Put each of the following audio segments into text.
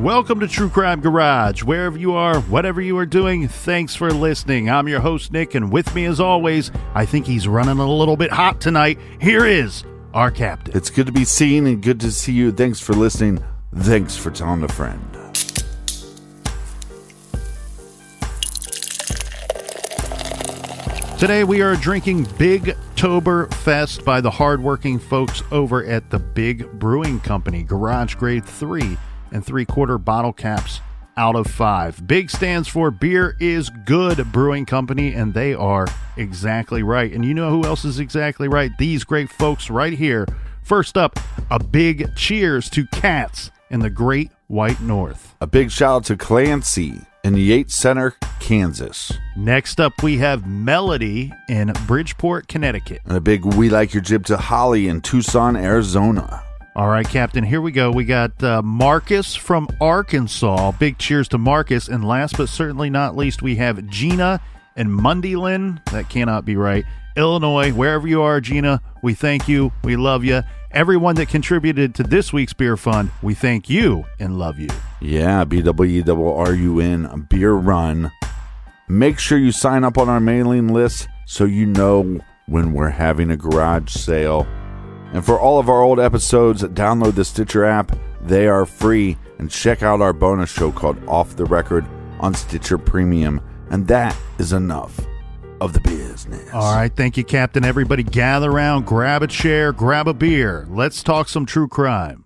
Welcome to True Crime Garage. Wherever you are, whatever you are doing, thanks for listening. I'm your host, Nick, and with me as always, I think he's running a little bit hot tonight. Here is our captain. It's good to be seen and good to see you. Thanks for listening. Thanks for telling a friend. Today we are drinking Bigtoberfest by the hardworking folks over at the Big Brewing Company, garage grade 3 and 3/4 bottle caps out of 5. Big stands for Beer is Good Brewing Company, and they are exactly right. And you know who else is exactly right? These great folks right here. First up, a big cheers to Cats in the Great White North. A big shout out to Clancy in Yates Center, Kansas. Next up, we have Melody in Bridgeport, Connecticut. And a big we like your jib to Holly in Tucson, Arizona. All right, Captain, here we go. We got Marcus from Arkansas. Big cheers to Marcus. And last but certainly not least, we have Gina in Mundelein. That cannot be right. Illinois, wherever you are, Gina, we thank you. We love you. Everyone that contributed to this week's beer fund, we thank you and love you. Yeah, BWRUN, Beer Run. Make sure you sign up on our mailing list so you know when we're having a garage sale. And for all of our old episodes, download the Stitcher app. They are free. And check out our bonus show called Off the Record on Stitcher Premium. And that is enough of the business. All right, thank you, Captain. Everybody gather around, grab a chair, grab a beer. Let's talk some true crime.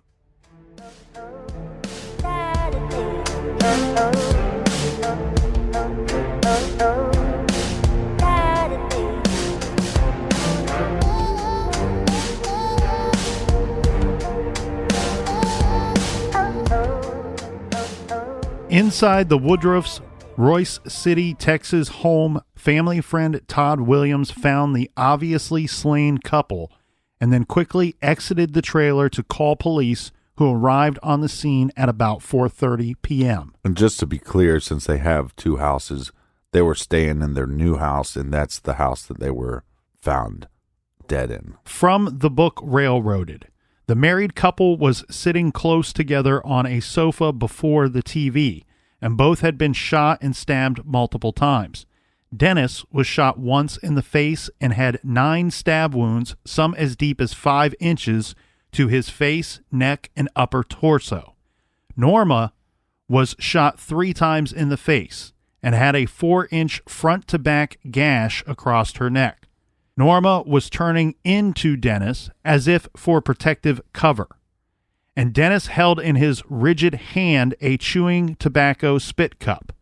Inside the Woodruff's Royce City, Texas home, family friend Todd Williams found the obviously slain couple and then quickly exited the trailer to call police, who arrived on the scene at about 4:30 p.m. And just to be clear, since they have two houses, they were staying in their new house, and that's the house that they were found dead in. From the book Railroaded, the married couple was sitting close together on a sofa before the TV, and both had been shot and stabbed multiple times. Dennis was shot once in the face and had 9 stab wounds, some as deep as 5 inches, to his face, neck, and upper torso. Norma was shot 3 times in the face and had a 4-inch front-to-back gash across her neck. Norma was turning into Dennis as if for protective cover, and Dennis held in his rigid hand a chewing tobacco spit cup.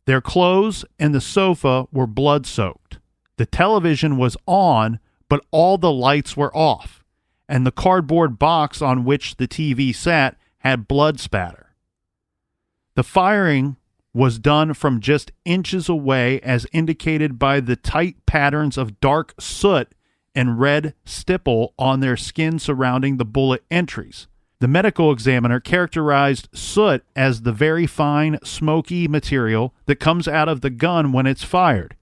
Their clothes and the sofa were blood-soaked. The television was on, but all the lights were off, and the cardboard box on which the TV sat had blood spatter. The firing was done from just inches away, as indicated by the tight patterns of dark soot and red stipple on their skin surrounding the bullet entries. The medical examiner characterized soot as the very fine, smoky material that comes out of the gun when it's fired,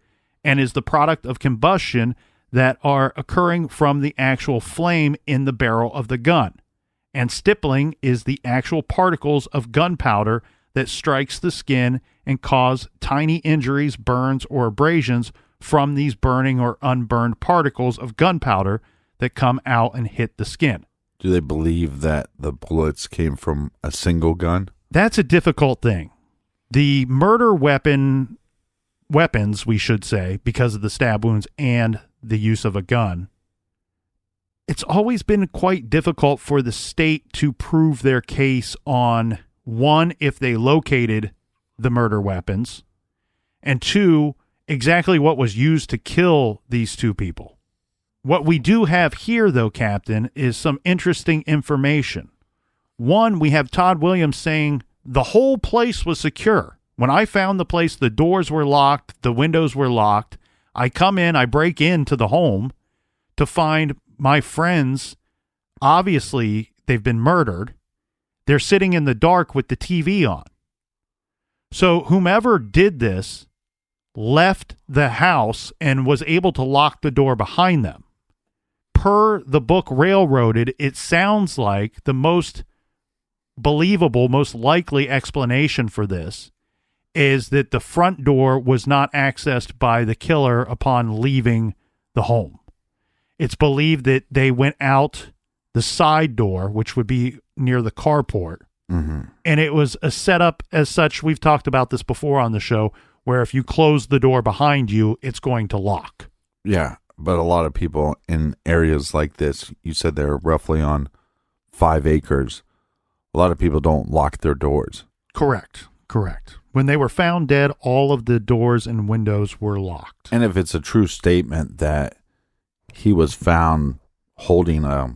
and is the product of combustion that are occurring from the actual flame in the barrel of the gun. And stippling is the actual particles of gunpowder that strikes the skin and cause tiny injuries, burns, or abrasions from these burning or unburned particles of gunpowder that come out and hit the skin. Do they believe that the bullets came from a single gun? That's a difficult thing. The murder weapons, we should say, because of the stab wounds and the use of a gun, it's always been quite difficult for the state to prove their case on, 1, if they located the murder weapons, and 2, exactly what was used to kill these two people. What we do have here, though, Captain, is some interesting information. 1, we have Todd Williams saying the whole place was secure. When I found the place, the doors were locked, the windows were locked. I come in, I break into the home to find my friends. Obviously, they've been murdered. They're sitting in the dark with the TV on. So whomever did this left the house and was able to lock the door behind them. Per the book Railroaded, it sounds like the most believable, most likely explanation for this is that the front door was not accessed by the killer upon leaving the home. It's believed that they went out the side door, which would be near the carport. Mm-hmm. And it was a setup as such. We've talked about this before on the show, where if you close the door behind you, it's going to lock. Yeah, but a lot of people in areas like this, you said they're roughly on 5 acres. A lot of people don't lock their doors. Correct. When they were found dead, all of the doors and windows were locked. And if it's a true statement that he was found holding a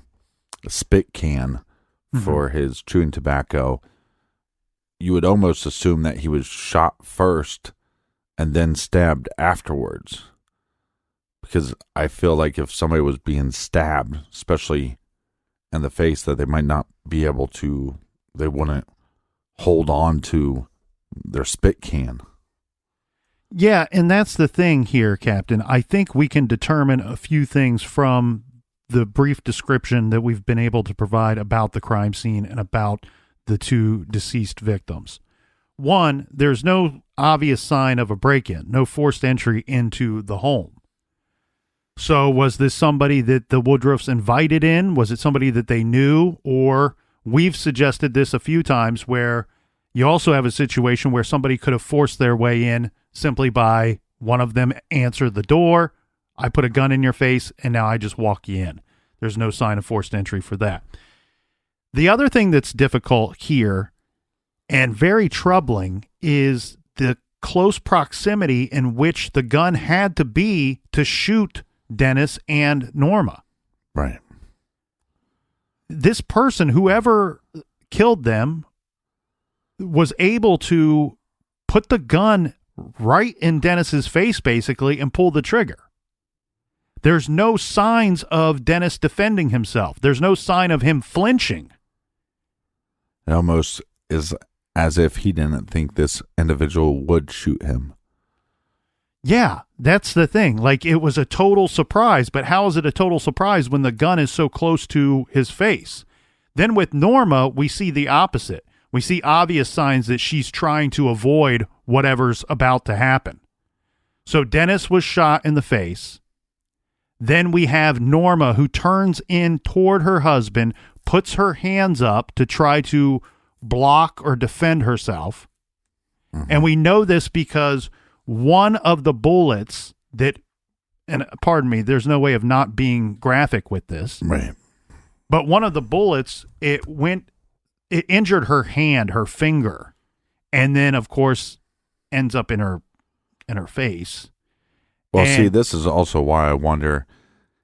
spit can for his chewing tobacco, you would almost assume that he was shot first and then stabbed afterwards. Because I feel like if somebody was being stabbed, especially in the face, that they might not be able to, they wouldn't hold on to their spit can. Yeah, and that's the thing here, Captain. I think we can determine a few things from the brief description that we've been able to provide about the crime scene and about the two deceased victims. One, there's no obvious sign of a break-in, no forced entry into the home. So was this somebody that the Woodruffs invited in? Was it somebody that they knew? Or we've suggested this a few times where you also have a situation where somebody could have forced their way in simply by one of them answer the door, I put a gun in your face, and now I just walk you in. There's no sign of forced entry for that. The other thing that's difficult here and very troubling is the close proximity in which the gun had to be to shoot Dennis and Norma. Right. This person, whoever killed them, was able to put the gun right in Dennis's face, basically, and pull the trigger. There's no signs of Dennis defending himself. There's no sign of him flinching. It almost is as if he didn't think this individual would shoot him. Yeah, that's the thing. Like, it was a total surprise, but how is it a total surprise when the gun is so close to his face? Then with Norma, we see the opposite. We see obvious signs that she's trying to avoid whatever's about to happen. So Dennis was shot in the face. Then we have Norma, who turns in toward her husband, puts her hands up to try to block or defend herself. Mm-hmm. And we know this because one of the bullets that, and pardon me, there's no way of not being graphic with this. Right. But one of the bullets, it injured her hand, her finger, and then, of course, ends up in her face. Well, see, this is also why I wonder,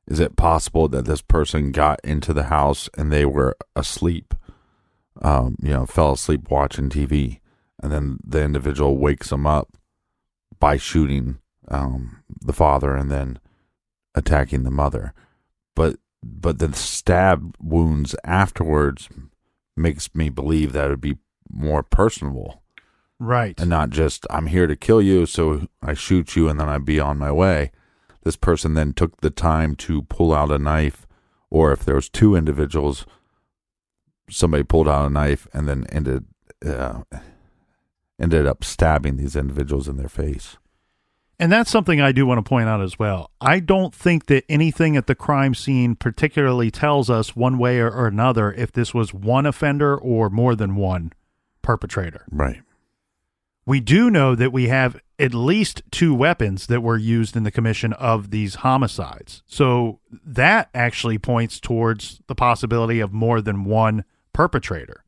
is it possible that this person got into the house and they were asleep, fell asleep watching TV, and then the individual wakes them up by shooting the father and then attacking the mother. But the stab wounds afterwards makes me believe that it would be more personable. Right. And not just, I'm here to kill you, so I shoot you and then I'd be on my way. This person then took the time to pull out a knife, or if there was two individuals, somebody pulled out a knife and then ended up stabbing these individuals in their face. And that's something I do want to point out as well. I don't think that anything at the crime scene particularly tells us one way or another if this was one offender or more than one perpetrator. Right. We do know that we have at least two weapons that were used in the commission of these homicides. So that actually points towards the possibility of more than one perpetrator.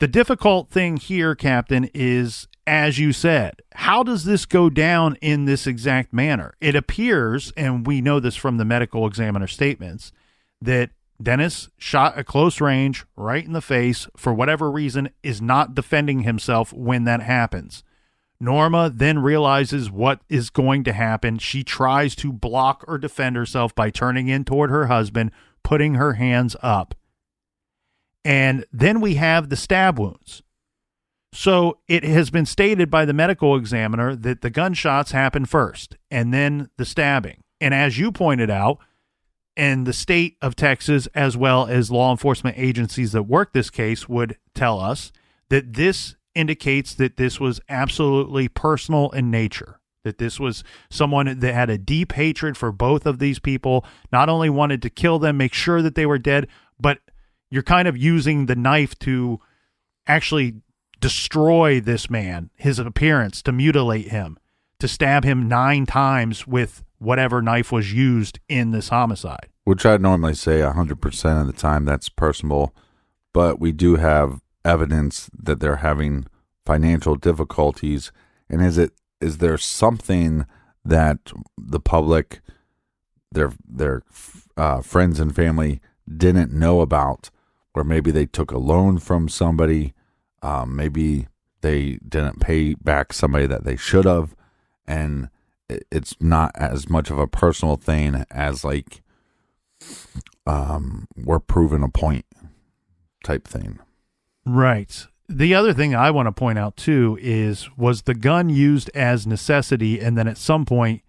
The difficult thing here, Captain, is, as you said, how does this go down in this exact manner? It appears, and we know this from the medical examiner statements, that Dennis shot at close range, right in the face, for whatever reason, is not defending himself when that happens. Norma then realizes what is going to happen. She tries to block or defend herself by turning in toward her husband, putting her hands up. And then we have the stab wounds. So it has been stated by the medical examiner that the gunshots happen first and then the stabbing. And as you pointed out, And the state of Texas, as well as law enforcement agencies that work this case, would tell us that this indicates that this was absolutely personal in nature, that this was someone that had a deep hatred for both of these people, not only wanted to kill them, make sure that they were dead, but you're kind of using the knife to actually destroy this man, his appearance, to mutilate him, to stab him 9 times with whatever knife was used in this homicide. Which I'd normally say 100% of the time that's personal, but we do have evidence that they're having financial difficulties. And is there something that the public, their friends and family didn't know about, where maybe they took a loan from somebody, maybe they didn't pay back somebody that they should have, and it's not as much of a personal thing as like we're proving a point type thing. Right. The other thing I want to point out too was the gun used as necessity, and then at some point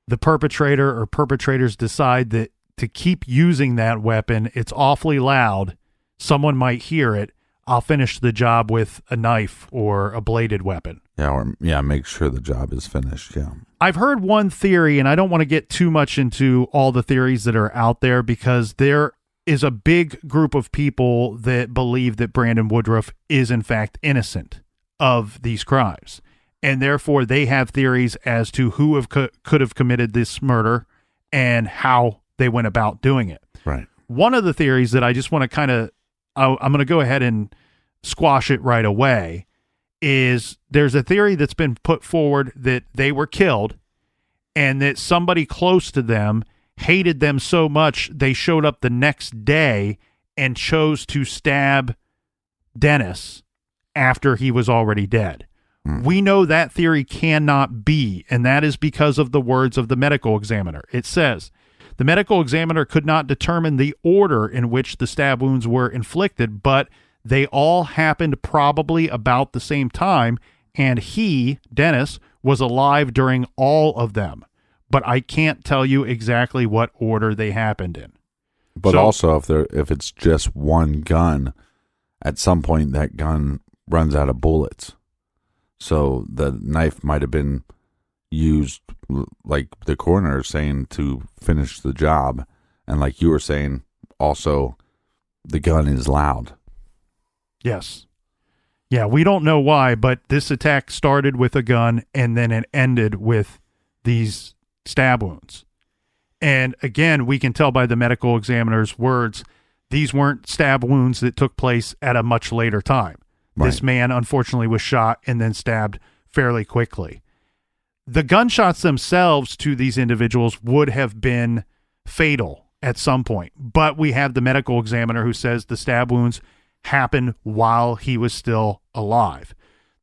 the perpetrator or perpetrators decide that to keep using that weapon, it's awfully loud, someone might hear it, I'll finish the job with a knife or a bladed weapon. Make sure the job is finished. Yeah. I've heard one theory, and I don't want to get too much into all the theories that are out there, because there is a big group of people that believe that Brandon Woodruff is in fact innocent of these crimes. And therefore they have theories as to who could have committed this murder and how they went about doing it. Right. One of the theories that I just want to I'm going to go ahead and squash it right away, is there's a theory that's been put forward that they were killed and that somebody close to them hated them so much they showed up the next day and chose to stab Dennis after he was already dead. We know that theory cannot be, and that is because of the words of the medical examiner. It says, the medical examiner could not determine the order in which the stab wounds were inflicted, but they all happened probably about the same time, and he, Dennis, was alive during all of them. But I can't tell you exactly what order they happened in. But also, if it's just one gun, at some point that gun runs out of bullets. So the knife might have been used, like the coroner is saying, to finish the job. And like you were saying, also, the gun is loud. Yes. Yeah, we don't know why, but this attack started with a gun and then it ended with these stab wounds. And again, we can tell by the medical examiner's words, these weren't stab wounds that took place at a much later time. Right. This man, unfortunately, was shot and then stabbed fairly quickly. The gunshots themselves to these individuals would have been fatal at some point, but we have the medical examiner who says the stab wounds happened while he was still alive.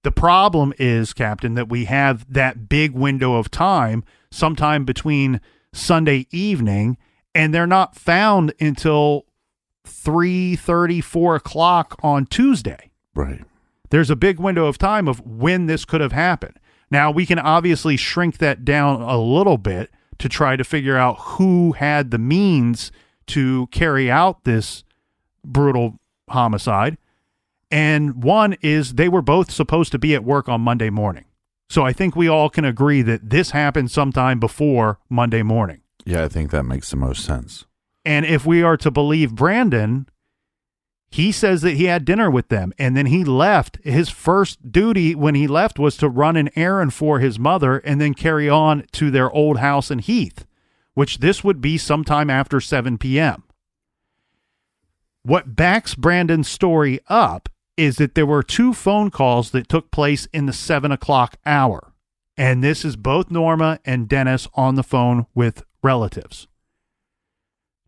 The problem is, Captain, that we have that big window of time, sometime between Sunday evening, and they're not found until 3:30, 4 o'clock on Tuesday. Right. There's a big window of time of when this could have happened. Now, we can obviously shrink that down a little bit to try to figure out who had the means to carry out this brutal homicide. And one is they were both supposed to be at work on Monday morning. So I think we all can agree that this happened sometime before Monday morning. Yeah, I think that makes the most sense. And if we are to believe Brandon, he says that he had dinner with them and then he left. His first duty when he left was to run an errand for his mother and then carry on to their old house in Heath, which this would be sometime after 7 p.m. What backs Brandon's story up is that there were 2 phone calls that took place in the 7 o'clock hour. And this is both Norma and Dennis on the phone with relatives.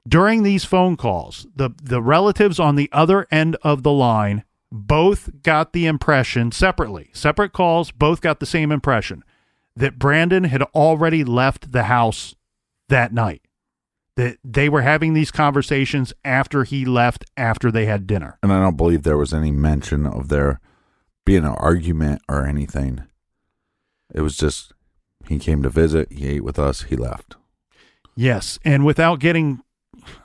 During these phone calls, the relatives on the other end of the line both got the impression separate calls, both got the same impression that Brandon had already left the house that night. That they were having these conversations after he left, after they had dinner. And I don't believe there was any mention of there being an argument or anything. It was just, he came to visit, he ate with us, he left. Yes, and without getting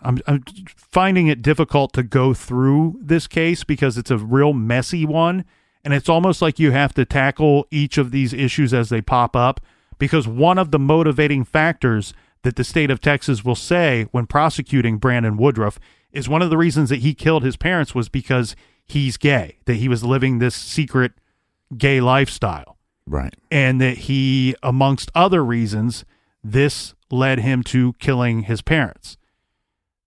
I'm finding it difficult to go through this case because it's a real messy one, and it's almost like you have to tackle each of these issues as they pop up, because one of the motivating factors that the state of Texas will say when prosecuting Brandon Woodruff is one of the reasons that he killed his parents was because he's gay, that he was living this secret gay lifestyle. Right. And that he, amongst other reasons, this led him to killing his parents.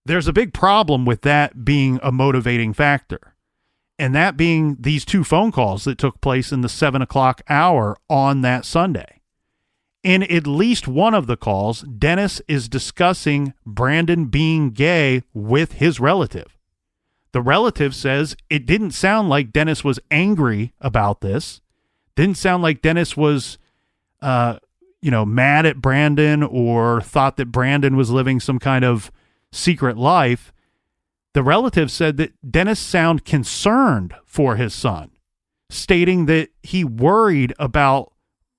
There's a big problem with that being a motivating factor, and that being these two phone calls that took place in the 7 o'clock hour on that Sunday. In at least one of the calls, Dennis is discussing Brandon being gay with his relative. The relative says it didn't sound like Dennis was angry about this. Didn't sound like Dennis was, mad at Brandon or thought that Brandon was living some kind of secret life. The relative said that Dennis sounded concerned for his son, stating that he worried about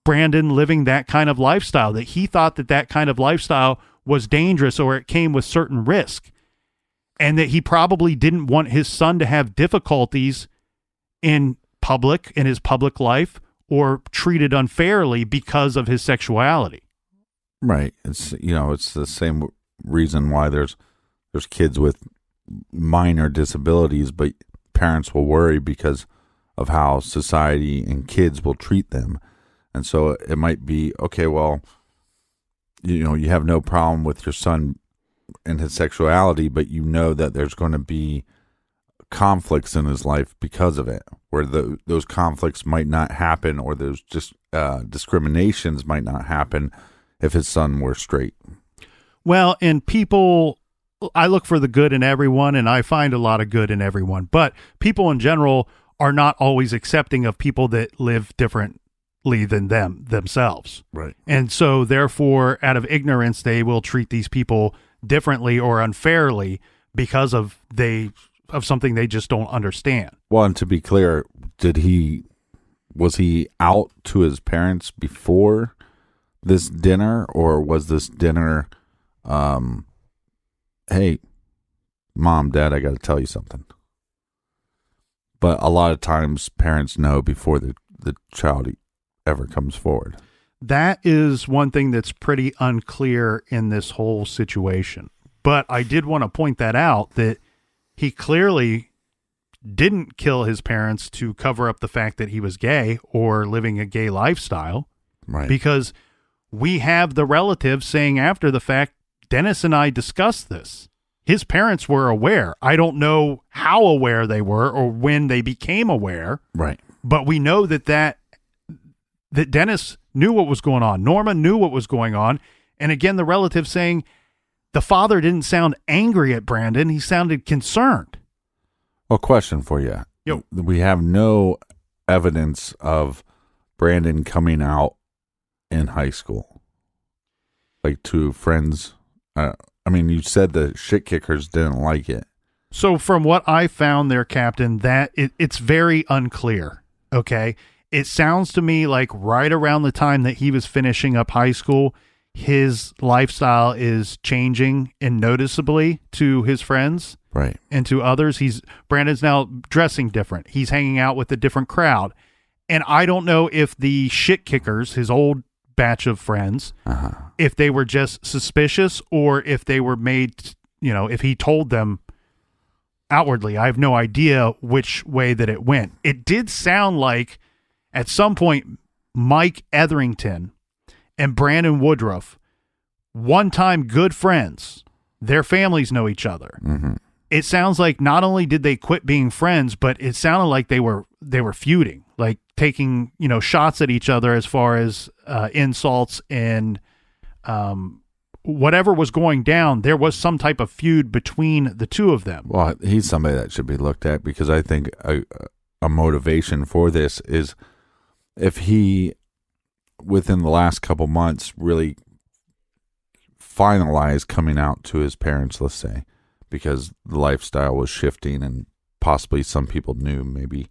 Brandon living that kind of lifestyle, that he thought that that kind of lifestyle was dangerous or it came with certain risk, and that he probably didn't want his son to have difficulties in his public life, or treated unfairly because of his sexuality. Right. It's the same reason why there's kids with minor disabilities, but parents will worry because of how society and kids will treat them. And so it might be, okay, well, you have no problem with your son and his sexuality, but you know that there's going to be conflicts in his life because of it, where those conflicts might not happen, or those just discriminations might not happen if his son were straight. Well, and I look for the good in everyone, and I find a lot of good in everyone, but people in general are not always accepting of people that live differently than themselves. Right. And so therefore, out of ignorance, they will treat these people differently or unfairly because of something they just don't understand. Well, and to be clear, was he out to his parents before this dinner, or was this dinner, hey, Mom, Dad, I got to tell you something? But a lot of times parents know before the child ever comes forward. That is one thing that's pretty unclear in this whole situation. But I did want to point that out, that he clearly didn't kill his parents to cover up the fact that he was gay or living a gay lifestyle. Right. Because we have the relative saying after the fact, Dennis and I discussed this. His parents were aware. I don't know how aware they were or when they became aware. Right. But we know that Dennis knew what was going on. Norma knew what was going on. And again, the relative saying, the father didn't sound angry at Brandon. He sounded concerned. Well, question for you. Yo. We have no evidence of Brandon coming out in high school, like to friends. You said the shit kickers didn't like it. So from what I found there, Captain, that it's very unclear. Okay. It sounds to me like right around the time that he was finishing up high school, his lifestyle is changing and noticeably to his friends, right, and to others. Brandon's now dressing different. He's hanging out with a different crowd. And I don't know if the shit kickers, his old batch of friends, if they were just suspicious or if they were made, if he told them outwardly. I have no idea which way that it went. It did sound like at some point, Mike Etherington and Brandon Woodruff, one-time good friends, their families know each other. Mm-hmm. It sounds like not only did they quit being friends, but it sounded like they were feuding, like taking shots at each other as far as insults and whatever was going down. There was some type of feud between the two of them. Well, he's somebody that should be looked at, because I think a motivation for this is if he, within the last couple months, really finalized coming out to his parents, let's say, because the lifestyle was shifting and possibly some people knew, maybe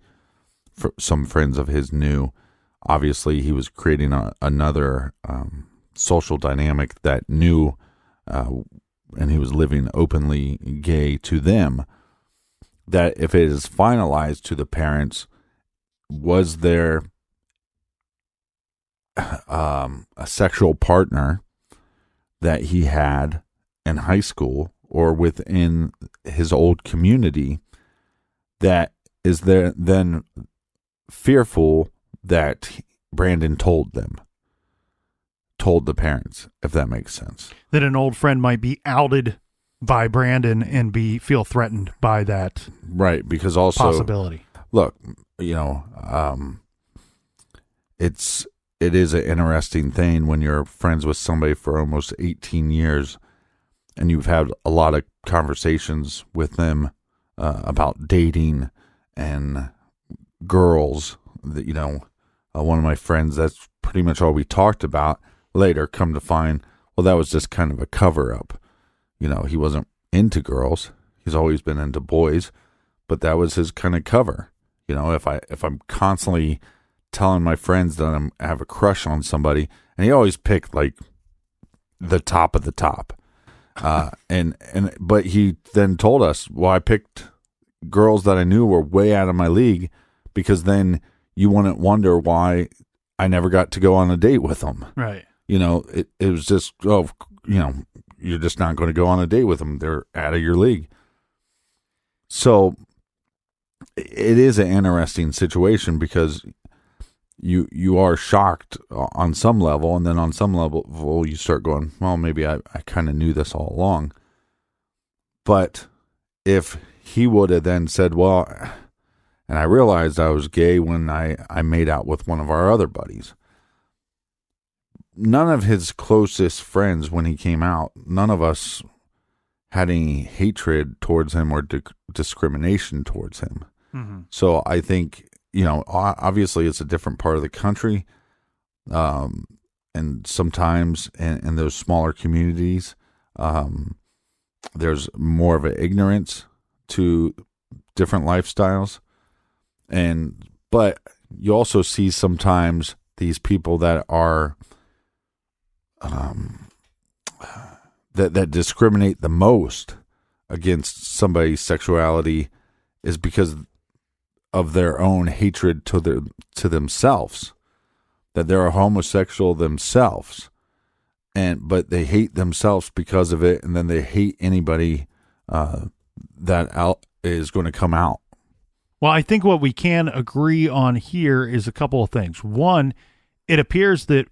some friends of his knew. Obviously, he was creating another social dynamic that knew and he was living openly gay to them, that if it is finalized to the parents, was there a sexual partner that he had in high school or within his old community that is there then fearful that Brandon told the parents, if that makes sense. That an old friend might be outed by Brandon and feel threatened by that, right? Because also possibility. Look, it is an interesting thing when you're friends with somebody for almost 18 years and you've had a lot of conversations with them about dating and girls. That one of my friends, that's pretty much all we talked about. Later, come to find, well, that was just kind of a cover-up. He wasn't into girls. He's always been into boys, but that was his kind of cover. If I'm constantly telling my friends that I have a crush on somebody, and he always picked like the top of the top. But he then told us, well, I picked girls that I knew were way out of my league because then you wouldn't wonder why I never got to go on a date with them. Right. It was just, you're just not going to go on a date with them. They're out of your league. So it is an interesting situation because you are shocked on some level, and then on some level you start going, well, maybe I kind of knew this all along. But if he would have then said, well, and I realized I was gay when I made out with one of our other buddies. None of his closest friends, when he came out, none of us had any hatred towards him or discrimination towards him. Mm-hmm. So I think, obviously it's a different part of the country. And sometimes in those smaller communities, there's more of an ignorance to different lifestyles. But you also see sometimes these people that are, that discriminate the most against somebody's sexuality is because of their own hatred to themselves, that they're a homosexual themselves, but they hate themselves because of it, and then they hate anybody that is going to come out. Well, I think what we can agree on here is a couple of things. One, it appears that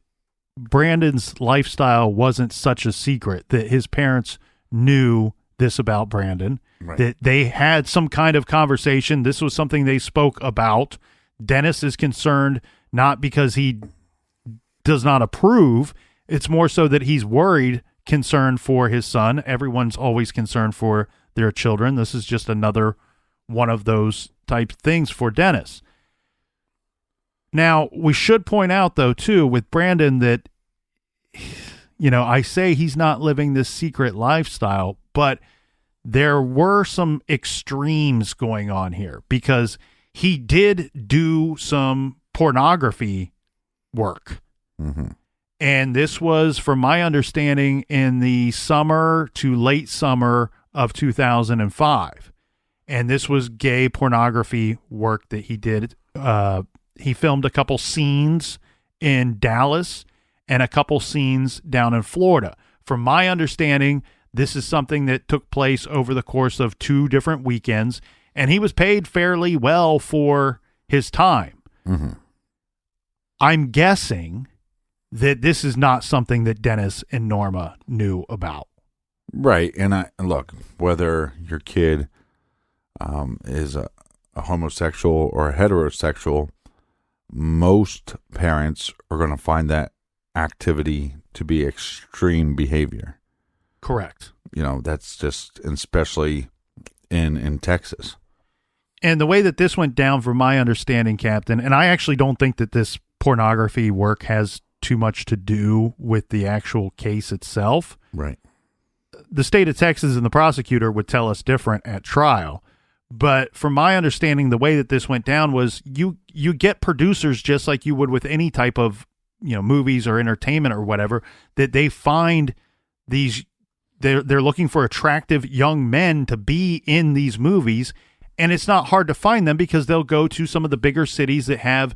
Brandon's lifestyle wasn't such a secret, that his parents knew this about Brandon, right, that they had some kind of conversation. This was something they spoke about. Dennis is concerned not because he does not approve. It's more so that he's worried, concerned for his son. Everyone's always concerned for their children. This is just another one of those type things for Dennis. Now, we should point out, though, too, with Brandon that, I say he's not living this secret lifestyle, but there were some extremes going on here because he did do some pornography work. Mm-hmm. And this was, from my understanding, in the summer to late summer of 2005. And this was gay pornography work that he did. He filmed a couple scenes in Dallas and a couple scenes down in Florida. From my understanding, this is something that took place over the course of 2 different weekends, and he was paid fairly well for his time. Mm-hmm. I'm guessing that this is not something that Dennis and Norma knew about. Right. And look, whether your kid is a homosexual or a heterosexual, most parents are going to find that activity to be extreme behavior. Correct. That's just, especially in Texas. And the way that this went down, from my understanding, Captain, and I actually don't think that this pornography work has too much to do with the actual case itself. Right. The state of Texas and the prosecutor would tell us different at trial. But from my understanding, the way that this went down was you get producers, just like you would with any type of, movies or entertainment or whatever, that they find these they're looking for attractive young men to be in these movies, and it's not hard to find them because they'll go to some of the bigger cities that have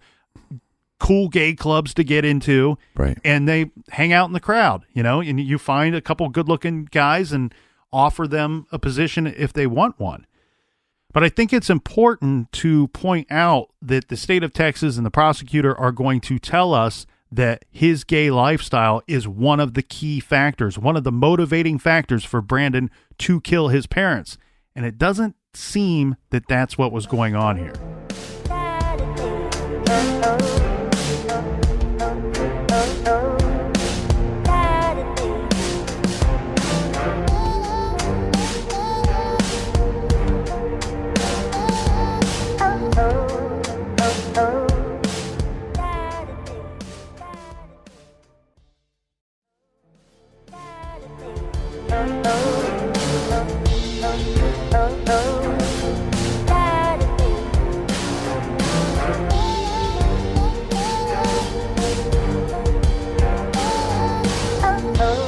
cool gay clubs to get into, right? And they hang out in the crowd, and you find a couple good-looking guys and offer them a position if they want one. But I think it's important to point out that the state of Texas and the prosecutor are going to tell us that his gay lifestyle is one of the key factors, one of the motivating factors for Brandon to kill his parents. And it doesn't seem that that's what was going on here.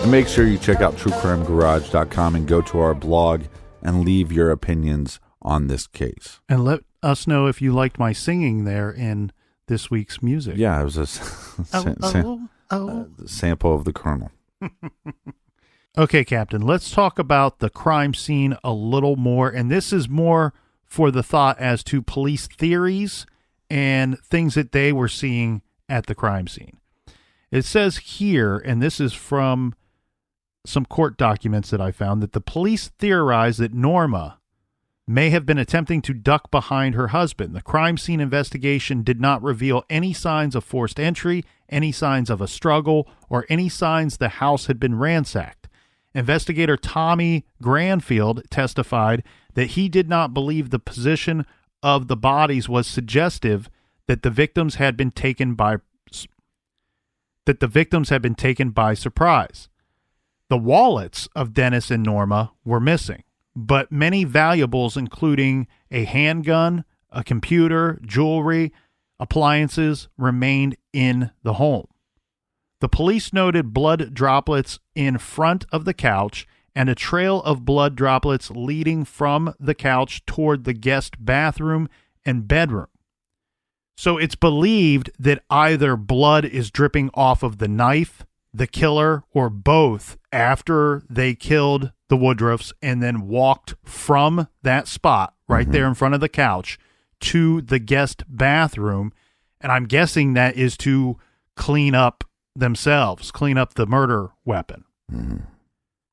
Make sure you check out truecrimegarage.com and go to our blog and leave your opinions on this case. And let us know if you liked my singing there in this week's music. Yeah, it was a sample of the Colonel. Okay, Captain, let's talk about the crime scene a little more. And this is more for the thought as to police theories and things that they were seeing at the crime scene. It says here, and this is from some court documents that I found, that the police theorized that Norma may have been attempting to duck behind her husband. The crime scene investigation did not reveal any signs of forced entry, any signs of a struggle, or any signs the house had been ransacked. Investigator Tommy Granfield testified that he did not believe the position of the bodies was suggestive that the victims had been taken by surprise. The wallets of Dennis and Norma were missing, but many valuables, including a handgun, a computer, jewelry, appliances, remained in the home. The police noted blood droplets in front of the couch and a trail of blood droplets leading from the couch toward the guest bathroom and bedroom. So it's believed that either blood is dripping off of the knife, the killer, or both after they killed the Woodruffs and then walked from that spot right there in front of the couch to the guest bathroom. And I'm guessing that is to clean up themselves, clean up the murder weapon.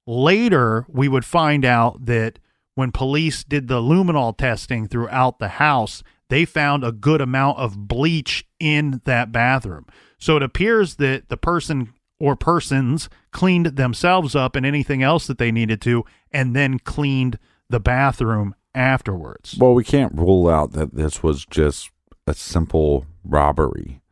Later, we would find out that when police did the luminol testing throughout the house, they found a good amount of bleach in that bathroom. So it appears that the person or persons cleaned themselves up and anything else that they needed to, and then cleaned the bathroom afterwards. Well, we can't rule out that this was just a simple robbery,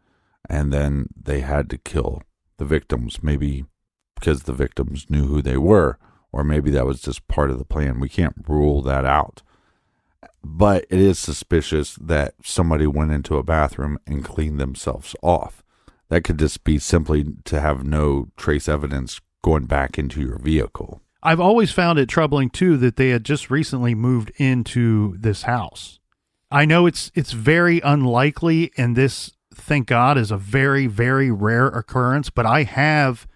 and then they had to kill the victims, maybe because the victims knew who they were, or maybe that was just part of the plan. We can't rule that out. But it is suspicious that somebody went into a bathroom and cleaned themselves off. That could just be simply to have no trace evidence going back into your vehicle. I've always found it troubling, too, that they had just recently moved into this house. I know it's very unlikely, and this, thank God, is a very, very rare occurrence, but I have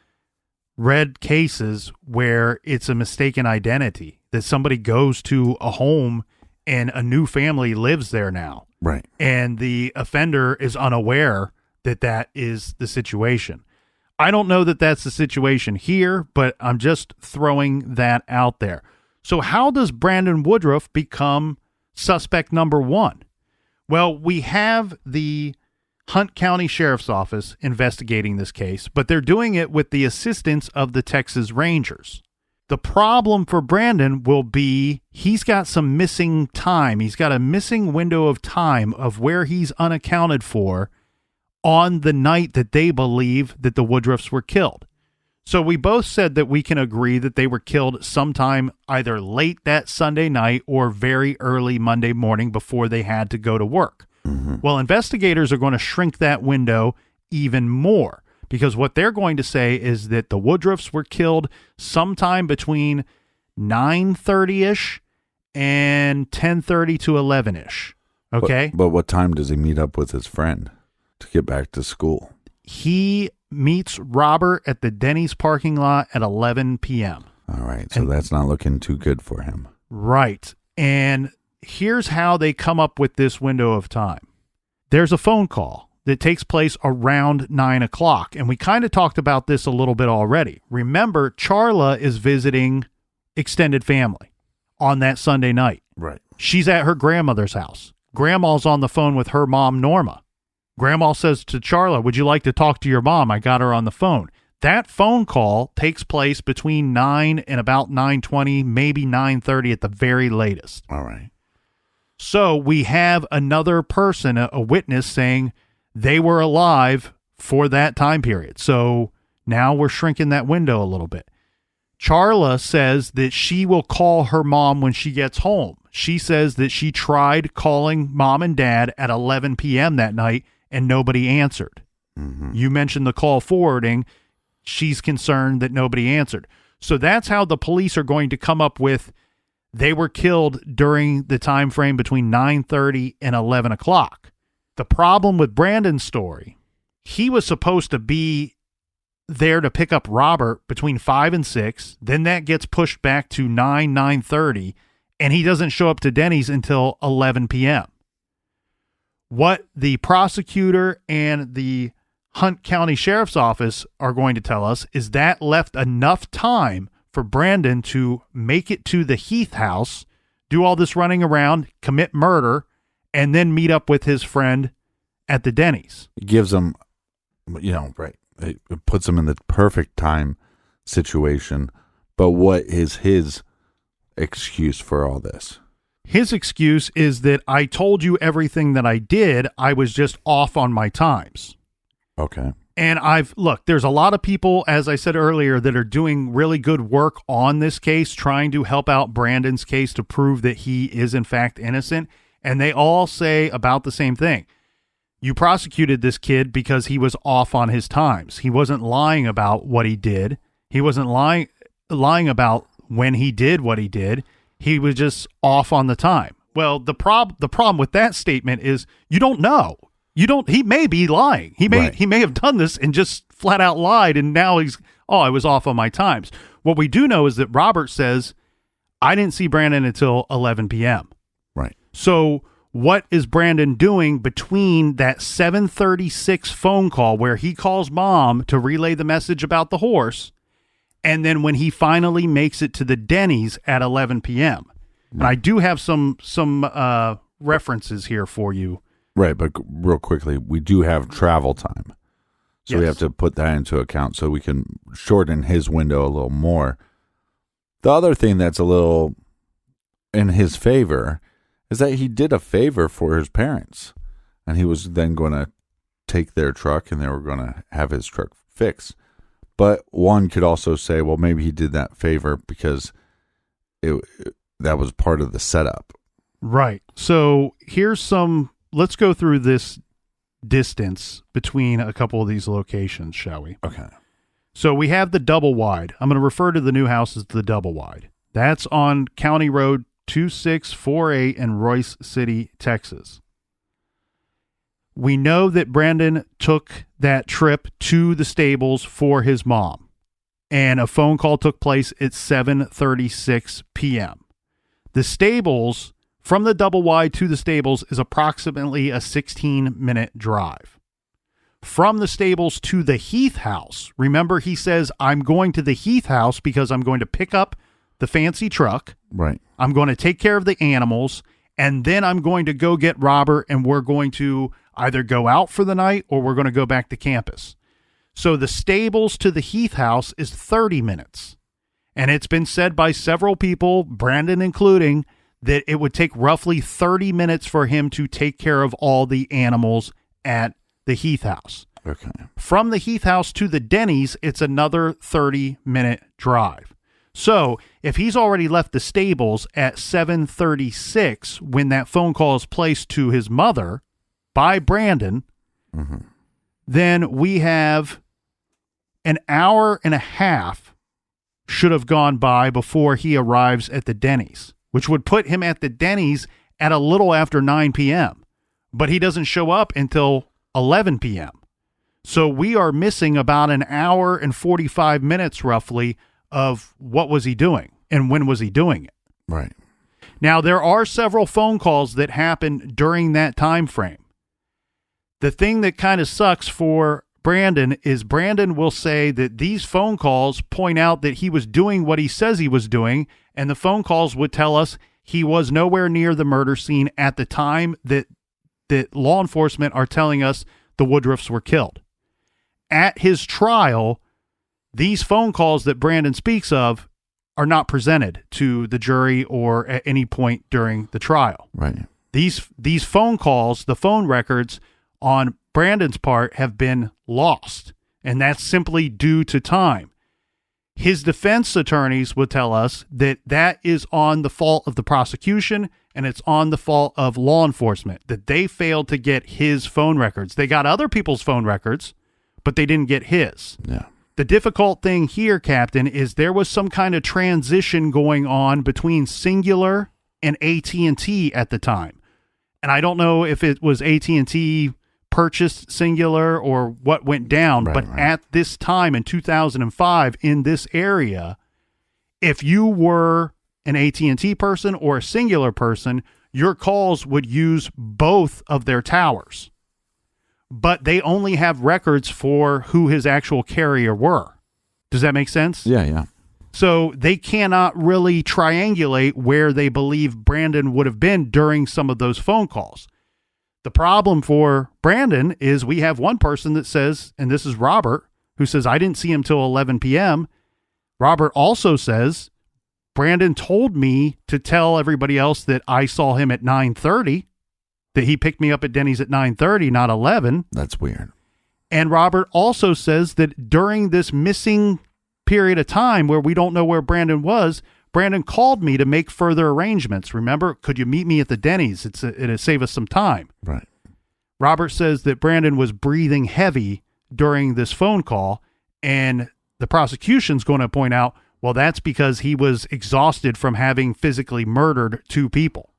read cases where it's a mistaken identity, that somebody goes to a home and a new family lives there now. Right. And the offender is unaware that that is the situation. I don't know that that's the situation here, but I'm just throwing that out there. So how does Brandon Woodruff become suspect number one? Well, we have the Hunt County Sheriff's Office investigating this case, but they're doing it with the assistance of the Texas Rangers. The problem for Brandon will be he's got some missing time. He's got a missing window of time of where he's unaccounted for on the night that they believe that the Woodruffs were killed. So we both said that we can agree that they were killed sometime either late that Sunday night or very early Monday morning before they had to go to work. Well, investigators are going to shrink that window even more because what they're going to say is that the Woodruffs were killed sometime between 9:30-ish and 10:30 to 11-ish. Okay? But what time does he meet up with his friend to get back to school? He meets Robert at the Denny's parking lot at 11 p.m. All right, so that's not looking too good for him. Right. And here's how they come up with this window of time. There's a phone call that takes place around 9 o'clock, and we kind of talked about this a little bit already. Remember, Charla is visiting extended family on that Sunday night. Right. She's at her grandmother's house. Grandma's on the phone with her mom, Norma. Grandma says to Charla, would you like to talk to your mom? I got her on the phone. That phone call takes place between 9 and about 9:20, maybe 9:30 at the very latest. All right. So we have another person, a witness, saying they were alive for that time period. So now we're shrinking that window a little bit. Charla says that she will call her mom when she gets home. She says that she tried calling mom and dad at 11 p.m. that night and nobody answered. Mm-hmm. You mentioned the call forwarding. She's concerned that nobody answered. So that's how the police are going to come up with they were killed during the time frame between 9:30 and 11 o'clock. The problem with Brandon's story, he was supposed to be there to pick up Robert between 5 and 6. Then that gets pushed back to 9:30, and he doesn't show up to Denny's until 11 p.m. What the prosecutor and the Hunt County Sheriff's Office are going to tell us is that left enough time for Brandon to make it to the Heath house, do all this running around, commit murder, and then meet up with his friend at the Denny's. It gives him, right. It puts him in the perfect time situation. But what is his excuse for all this? His excuse is that I told you everything that I did. I was just off on my times. Okay. And there's a lot of people, as I said earlier, that are doing really good work on this case, trying to help out Brandon's case to prove that he is in fact innocent. And they all say about the same thing. You prosecuted this kid because he was off on his times. He wasn't lying about what he did. He wasn't lying about when he did what he did. He was just off on the time. Well, the problem with that statement is you don't know. He may be lying. He may have done this and just flat out lied, and now I was off on my times. What we do know is that Robert says, I didn't see Brandon until 11 p.m. Right. So what is Brandon doing between that 7:36 phone call where he calls mom to relay the message about the horse, and then when he finally makes it to the Denny's at 11 p.m.? Right. And I do have some references here for you. Right, but real quickly, we do have travel time. So we have to put that into account so we can shorten his window a little more. The other thing that's a little in his favor is that he did a favor for his parents. And he was then going to take their truck and they were going to have his truck fixed. But one could also say, well, maybe he did that favor because that was part of the setup. Right. So let's go through this distance between a couple of these locations, shall we? Okay. So we have the double wide. I'm going to refer to the new house as the double wide. That's on County Road 2648 in Royce City, Texas. We know that Brandon took that trip to the stables for his mom, and a phone call took place at 7:36 p.m. The stables, from the double wide to the stables, is approximately a 16-minute drive. From the stables to the Heath house, remember he says, I'm going to the Heath house because I'm going to pick up the fancy truck. Right. I'm going to take care of the animals, and then I'm going to go get Robert, and we're going to either go out for the night or we're going to go back to campus. So the stables to the Heath house is 30 minutes. And it's been said by several people, Brandon including, that it would take roughly 30 minutes for him to take care of all the animals at the Heath house. Okay. From the Heath house to the Denny's, it's another 30-minute drive. So if he's already left the stables at 7:36 when that phone call is placed to his mother by Brandon, then we have An hour and a half should have gone by before he arrives at the Denny's, which would put him at the Denny's at a little after 9 p.m. But he doesn't show up until 11 p.m. So we are missing about an hour and 45 minutes roughly of what was he doing and when was he doing it. Right. Now, there are several phone calls that happen during that time frame. The thing that kind of sucks for Brandon is Brandon will say that these phone calls point out that he was doing what he says he was doing, and the phone calls would tell us he was nowhere near the murder scene at the time that law enforcement are telling us the Woodruffs were killed. At his trial, these phone calls that Brandon speaks of are not presented to the jury or at any point during the trial. Right. These phone calls, the phone records on Brandon's part have been lost, and that's simply due to time. His defense attorneys would tell us that that is on the fault of the prosecution and it's on the fault of law enforcement, that they failed to get his phone records. They got other people's phone records, but they didn't get his. Yeah. The difficult thing here, Captain, is there was some kind of transition going on between Singular and AT&T at the time. And I don't know if it was AT&T purchased Singular or what went down, but at this time in 2005 in this area, if you were an AT&T person or a Singular person, your calls would use both of their towers. But they only have records for who his actual carrier were. Does that make sense? Yeah. So they cannot really triangulate where they believe Brandon would have been during some of those phone calls. The problem for Brandon is we have one person that says, and this is Robert, who says, I didn't see him till 11 p.m. Robert also says, Brandon told me to tell everybody else that I saw him at 9:30, that he picked me up at Denny's at 9:30, not 11. That's weird. And Robert also says that during this missing period of time where we don't know where Brandon was, Brandon called me to make further arrangements. Remember, could you meet me at the Denny's? It'd save us some time. Right. Robert says that Brandon was breathing heavy during this phone call, and the prosecution's going to point out, well, that's because he was exhausted from having physically murdered two people.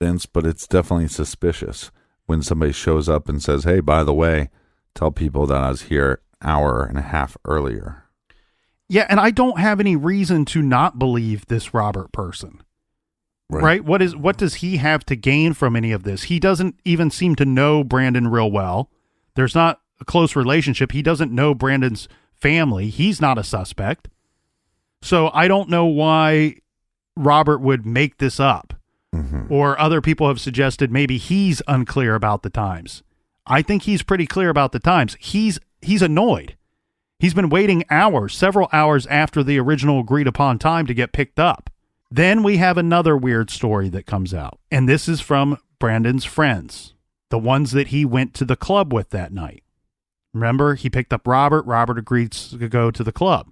Vince, but it's definitely suspicious when somebody shows up and says, hey, by the way, tell people that I was here an hour and a half earlier. Yeah, and I don't have any reason to not believe this Robert person. Right? What does he have to gain from any of this? He doesn't even seem to know Brandon real well. There's not a close relationship. He doesn't know Brandon's family. He's not a suspect. So I don't know why Robert would make this up. Mm-hmm. Or other people have suggested maybe he's unclear about the times. I think he's pretty clear about the times. He's annoyed. He's been waiting several hours after the original agreed upon time to get picked up. Then we have another weird story that comes out. And this is from Brandon's friends, the ones that he went to the club with that night. Remember, he picked up Robert. Robert agreed to go to the club.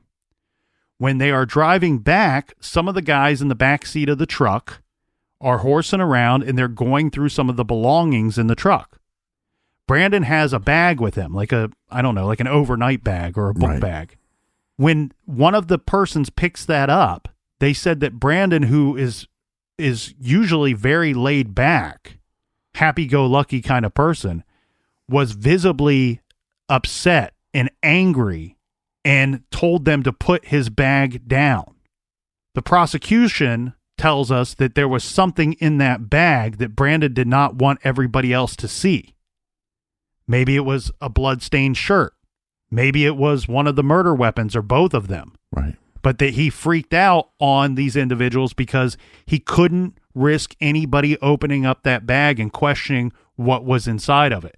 When they are driving back, some of the guys in the back seat of the truck are horsing around and they're going through some of the belongings in the truck. Brandon has a bag with him, like an overnight bag or a book bag. When one of the persons picks that up, they said that Brandon, who is usually very laid back, happy-go-lucky kind of person, was visibly upset and angry and told them to put his bag down. The prosecution tells us that there was something in that bag that Brandon did not want everybody else to see. Maybe it was a blood-stained shirt. Maybe it was one of the murder weapons or both of them. Right. But that he freaked out on these individuals because he couldn't risk anybody opening up that bag and questioning what was inside of it.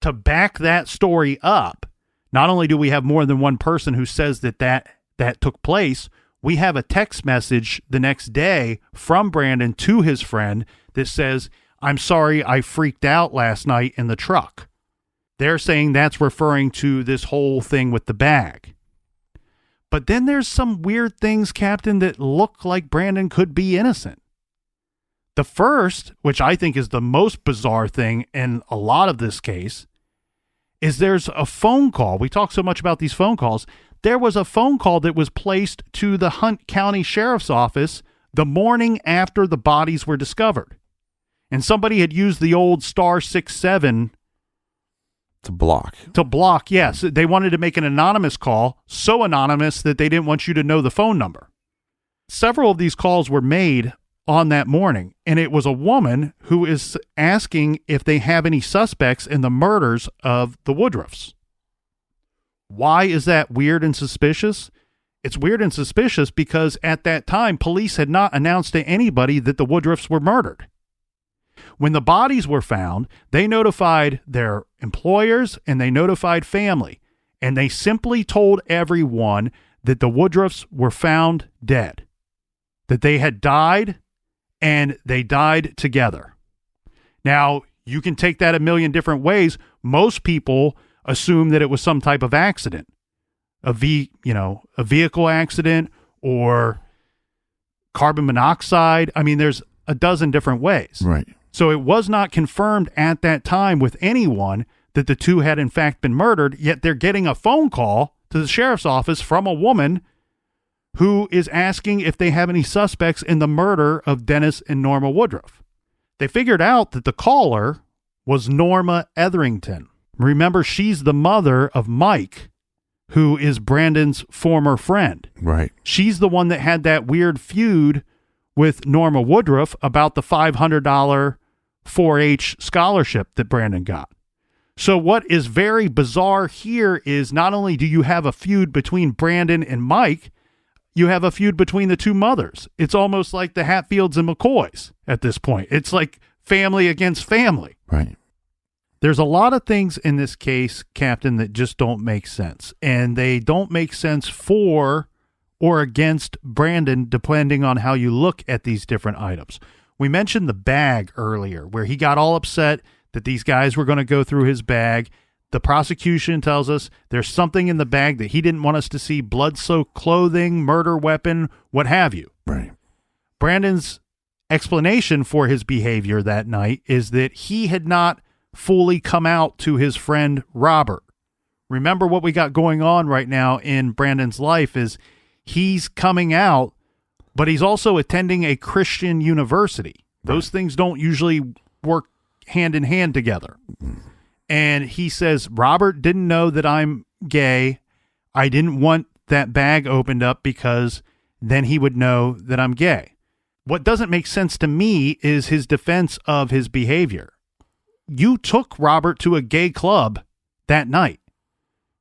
To back that story up, not only do we have more than one person who says that took place, we have a text message the next day from Brandon to his friend that says, I'm sorry I freaked out last night in the truck. They're saying that's referring to this whole thing with the bag. But then there's some weird things, Captain, that look like Brandon could be innocent. The first, which I think is the most bizarre thing in a lot of this case, is there's a phone call. We talk so much about these phone calls. There was a phone call that was placed to the Hunt County Sheriff's Office the morning after the bodies were discovered. And somebody had used the old *67 to block. Yes. They wanted to make an anonymous call, so anonymous that they didn't want you to know the phone number. Several of these calls were made on that morning, and it was a woman who is asking if they have any suspects in the murders of the Woodruffs. Why is that weird and suspicious? It's weird and suspicious because at that time, police had not announced to anybody that the Woodruffs were murdered. When the bodies were found, they notified their employers and they notified family, and they simply told everyone that the Woodruffs were found dead, that they had died, and they died together. Now, you can take that a million different ways. Most people assume that it was some type of accident, a vehicle accident or carbon monoxide. I mean, there's a dozen different ways. Right. So it was not confirmed at that time with anyone that the two had in fact been murdered, yet they're getting a phone call to the sheriff's office from a woman who is asking if they have any suspects in the murder of Dennis and Norma Woodruff. They figured out that the caller was Norma Etherington. Remember, she's the mother of Mike, who is Brandon's former friend. Right. She's the one that had that weird feud with Norma Woodruff about the $500 4-H scholarship that Brandon got. So what is very bizarre here is not only do you have a feud between Brandon and Mike, you have a feud between the two mothers. It's almost like the Hatfields and McCoys at this point. It's like family against family. Right. There's a lot of things in this case, Captain, that just don't make sense. And they don't make sense for or against Brandon, depending on how you look at these different items. We mentioned the bag earlier, where he got all upset that these guys were going to go through his bag. The prosecution tells us there's something in the bag that he didn't want us to see: blood-soaked clothing, murder weapon, what have you. Right. Brandon's explanation for his behavior that night is that he had not fully come out to his friend Robert. Remember, what we got going on right now in Brandon's life is he's coming out, but he's also attending a Christian university. Those things don't usually work hand in hand together. And he says, Robert didn't know that I'm gay. I didn't want that bag opened up because then he would know that I'm gay. What doesn't make sense to me is his defense of his behavior. You took Robert to a gay club that night.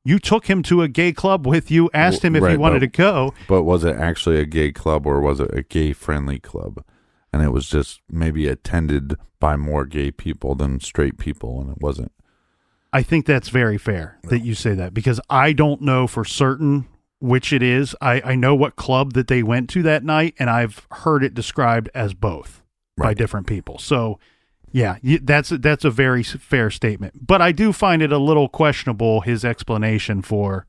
You took him to a gay club with you, asked him if he wanted to go. But was it actually a gay club, or was it a gay-friendly club? And it was just maybe attended by more gay people than straight people, and it wasn't. I think that's very fair that you say that, because I don't know for certain which it is. I know what club that they went to that night, and I've heard it described as both by different people. So, yeah, that's a very fair statement. But I do find it a little questionable, his explanation for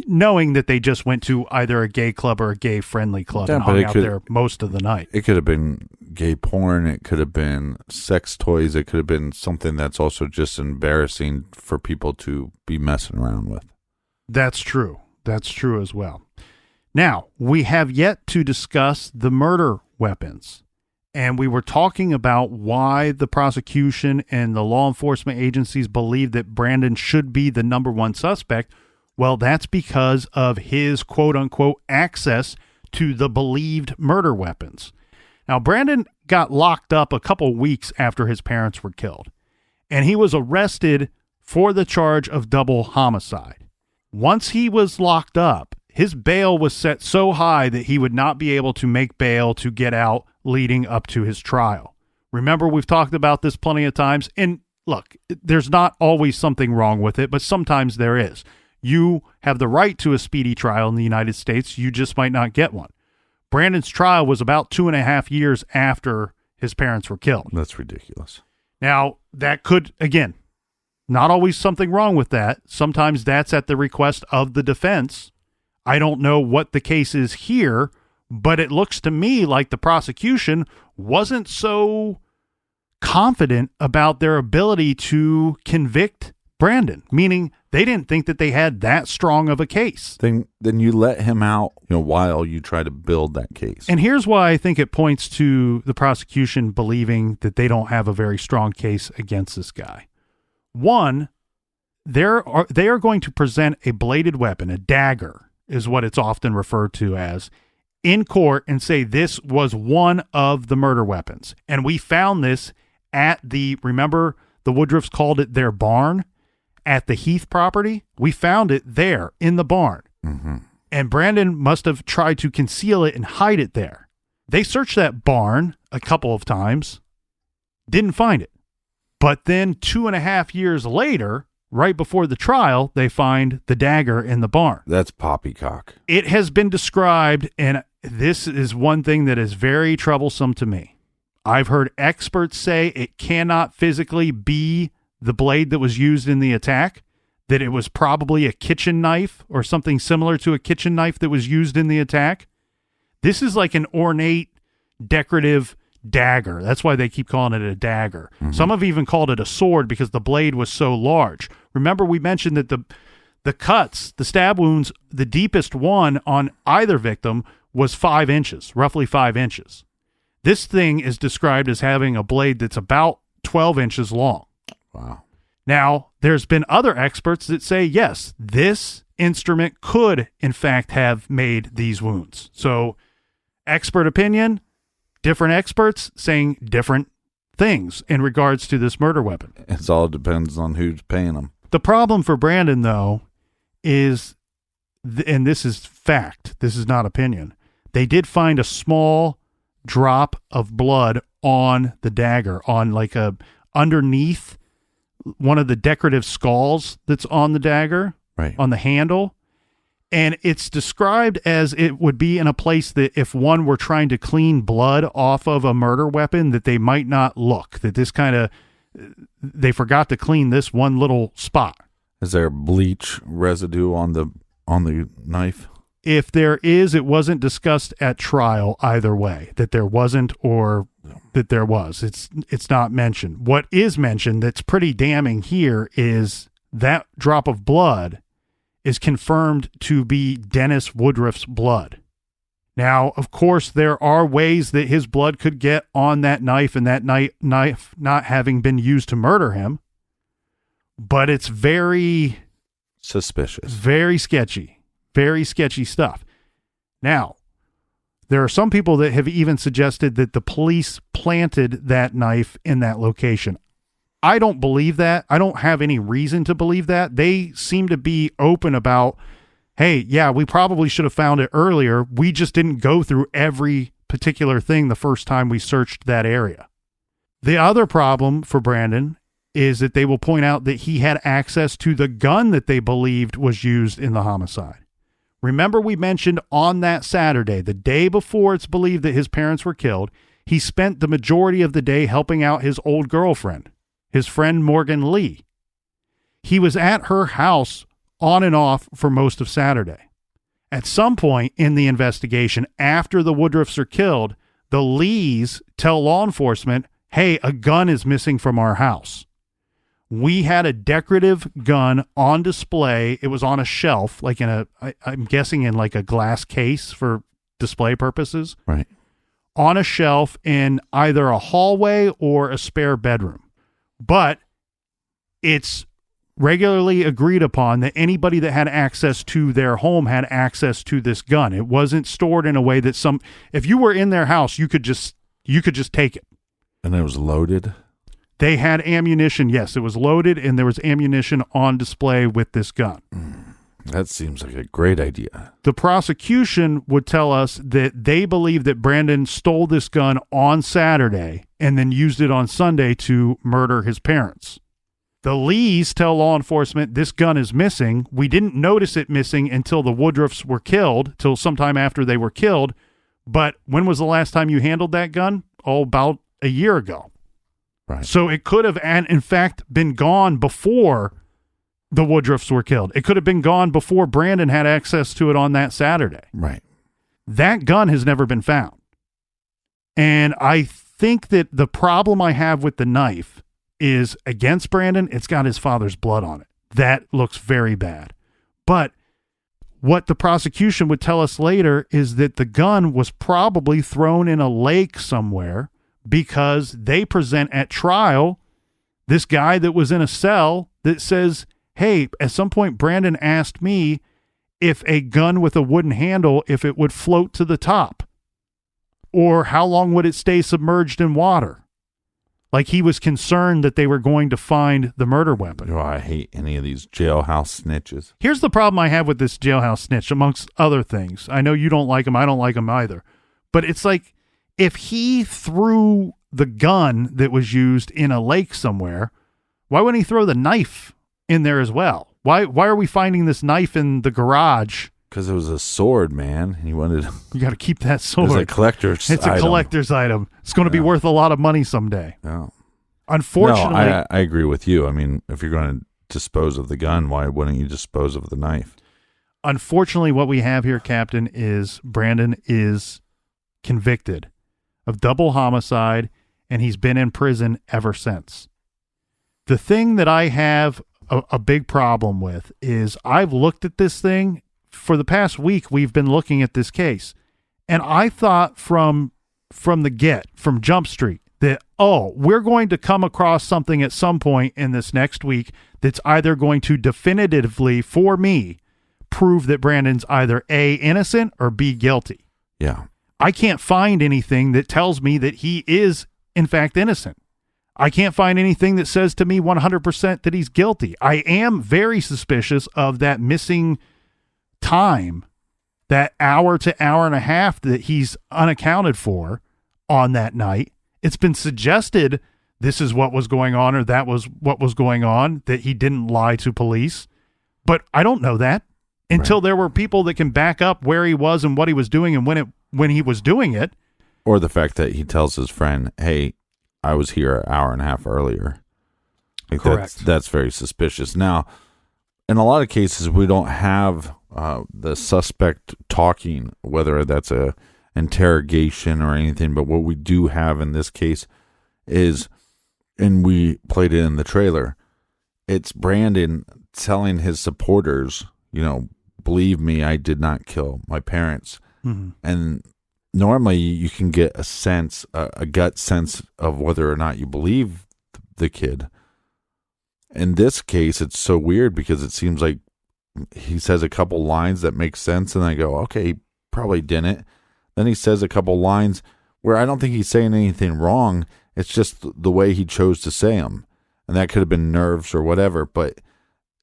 knowing that they just went to either a gay club or a gay-friendly club and hung out there most of the night. It could have been gay porn. It could have been sex toys. It could have been something that's also just embarrassing for people to be messing around with. That's true. That's true as well. Now, we have yet to discuss the murder weapons. And we were talking about why the prosecution and the law enforcement agencies believe that Brandon should be the number one suspect. Well, that's because of his quote-unquote access to the believed murder weapons. Now, Brandon got locked up a couple weeks after his parents were killed, and he was arrested for the charge of double homicide. Once he was locked up, his bail was set so high that he would not be able to make bail to get out leading up to his trial. Remember, we've talked about this plenty of times, and look, there's not always something wrong with it, but sometimes there is. You have the right to a speedy trial in the United States. You just might not get one. Brandon's trial was about 2.5 years after his parents were killed. That's ridiculous. Now, that could, again, not always something wrong with that. Sometimes that's at the request of the defense. I don't know what the case is here, but it looks to me like the prosecution wasn't so confident about their ability to convict Brandon, meaning they didn't think that they had that strong of a case. Then you let him out, while you try to build that case. And here's why I think it points to the prosecution believing that they don't have a very strong case against this guy. One, they are going to present a bladed weapon, a dagger is what it's often referred to as, in court and say this was one of the murder weapons. And we found this at remember the Woodruffs called it their barn at the Heath property? We found it there in the barn. Mm-hmm. And Brandon must have tried to conceal it and hide it there. They searched that barn a couple of times, didn't find it. But then 2.5 years later, right before the trial, they find the dagger in the barn. That's poppycock. It has been described, and this is one thing that is very troublesome to me. I've heard experts say it cannot physically be the blade that was used in the attack, that it was probably a kitchen knife or something similar to a kitchen knife that was used in the attack. This is like an ornate, decorative dagger. That's why they keep calling it a dagger. Mm-hmm. Some have even called it a sword because the blade was so large. Remember, we mentioned that the cuts, the stab wounds, the deepest one on either victim was 5 inches, roughly 5 inches. This thing is described as having a blade that's about 12 inches long. Wow. Now, there's been other experts that say, yes, this instrument could, in fact, have made these wounds. So, expert opinion, different experts saying different things in regards to this murder weapon. It all depends on who's paying them. The problem for Brandon, though, is, and this is fact, this is not opinion, they did find a small drop of blood on the dagger, on like underneath one of the decorative skulls that's on the dagger, right, on the handle. And it's described as it would be in a place that if one were trying to clean blood off of a murder weapon, that they might not look, that this they forgot to clean this one little spot. Is there bleach residue on the knife? If there is, it wasn't discussed at trial either way, that there wasn't or that there was. It's not mentioned. What is mentioned that's pretty damning here is that drop of blood is confirmed to be Dennis Woodruff's blood. Now, of course, there are ways that his blood could get on that knife and that knife not having been used to murder him, but it's very suspicious, very sketchy stuff. Now, there are some people that have even suggested that the police planted that knife in that location. I don't believe that. I don't have any reason to believe that. They seem to be open about, hey, yeah, we probably should have found it earlier. We just didn't go through every particular thing the first time we searched that area. The other problem for Brandon is that they will point out that he had access to the gun that they believed was used in the homicide. Remember, we mentioned on that Saturday, the day before it's believed that his parents were killed, he spent the majority of the day helping out his old girlfriend, his friend Morgan Lee. He was at her house on and off for most of Saturday. At some point in the investigation, after the Woodruffs are killed, the Lees tell law enforcement, hey, a gun is missing from our house. We had a decorative gun on display. It was on a shelf, like I'm guessing in like a glass case for display purposes. Right. On a shelf in either a hallway or a spare bedroom. But it's regularly agreed upon that anybody that had access to their home had access to this gun. It wasn't stored in a way that if you were in their house, you could just take it. And it was loaded? They had ammunition. Yes, it was loaded, and there was ammunition on display with this gun. That seems like a great idea. The prosecution would tell us that they believe that Brandon stole this gun on Saturday and then used it on Sunday to murder his parents. The Lees tell law enforcement this gun is missing. We didn't notice it missing until the Woodruffs were killed, till sometime after they were killed. But when was the last time you handled that gun? Oh, about a year ago. Right. So it could have, and in fact, been gone before the Woodruffs were killed. It could have been gone before Brandon had access to it on that Saturday. Right. That gun has never been found. And I think that the problem I have with the knife is against Brandon, it's got his father's blood on it. That looks very bad. But what the prosecution would tell us later is that the gun was probably thrown in a lake somewhere, because they present at trial this guy that was in a cell that says, hey, at some point Brandon asked me if a gun with a wooden handle, if it would float to the top, or how long would it stay submerged in water? Like, he was concerned that they were going to find the murder weapon. Oh, I hate any of these jailhouse snitches. Here's the problem I have with this jailhouse snitch, amongst other things. I know you don't like him. I don't like him either. But it's like, if he threw the gun that was used in a lake somewhere, why wouldn't he throw the knife in there as well? Why are we finding this knife in the garage? Because it was a sword, man. He wanted. You got to keep that sword. It's a collector's item. It's a collector's item. It's going to be worth a lot of money someday. Yeah. Unfortunately, no, I agree with you. I mean, if you're going to dispose of the gun, why wouldn't you dispose of the knife? Unfortunately, what we have here, Captain, is Brandon is convicted of double homicide, and he's been in prison ever since. The thing that I have a big problem with is I've looked at this thing. For the past week, we've been looking at this case, and I thought from Jump Street that, we're going to come across something at some point in this next week that's either going to definitively, for me, prove that Brandon's either A, innocent, or B, guilty. Yeah. I can't find anything that tells me that he is, in fact, innocent. I can't find anything that says to me 100% that he's guilty. I am very suspicious of that missing time, that hour to hour and a half that he's unaccounted for on that night. It's been suggested this is what was going on, or that was what was going on, that he didn't lie to police. But I don't know that until there were people that can back up where he was and what he was doing and when he was doing it. Or the fact that he tells his friend, hey, I was here an hour and a half earlier. Like, correct. That's very suspicious. Now, in a lot of cases, we don't have the suspect talking, whether that's a interrogation or anything. But what we do have in this case is, and we played it in the trailer, it's Brandon telling his supporters, believe me, I did not kill my parents. Mm-hmm. And normally you can get a sense, a gut sense of whether or not you believe the kid. In this case, it's so weird because it seems like he says a couple lines that make sense, and I go, okay, he probably didn't. Then he says a couple lines where I don't think he's saying anything wrong. It's just the way he chose to say them. And that could have been nerves or whatever, but